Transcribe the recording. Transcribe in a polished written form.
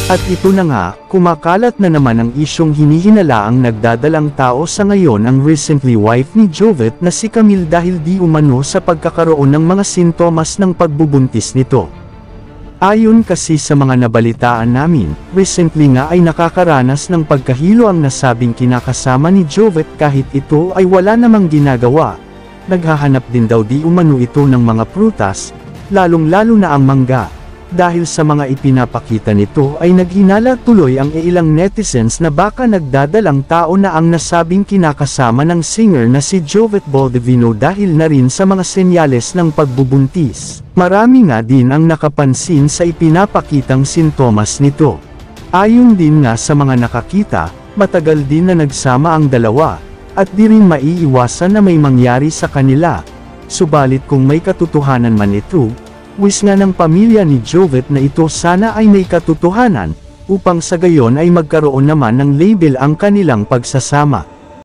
At ito na nga, kumakalat na naman ang isyong hinihinalaang nagdadalang tao sa ngayon ang recently wife ni Jovet na si Camille dahil di umano sa pagkakaroon ng mga sintomas ng pagbubuntis nito. Ayon kasi sa mga nabalitaan namin, recently nga ay nakakaranas ng pagkahilo ang nasabing kinakasama ni Jovet kahit ito ay wala namang ginagawa. Naghahanap din daw di umano ito ng mga prutas, lalong-lalo na ang mangga. Dahil sa mga ipinapakita nito ay naghinala tuloy ang ilang netizens na baka nagdadalang tao na ang nasabing kinakasama ng singer na si Jovet Baldovino dahil na rin sa mga senyales ng pagbubuntis. Marami nga din ang nakapansin sa ipinapakitang sintomas nito. Ayon din nga sa mga nakakita, matagal din na nagsama ang dalawa, at di rin maiiwasan na may mangyari sa kanila. Subalit kung may katotohanan man ito, wis nga ng pamilya ni Jovet na ito sana ay may katotohanan, upang sa gayon ay magkaroon naman ng label ang kanilang pagsasama.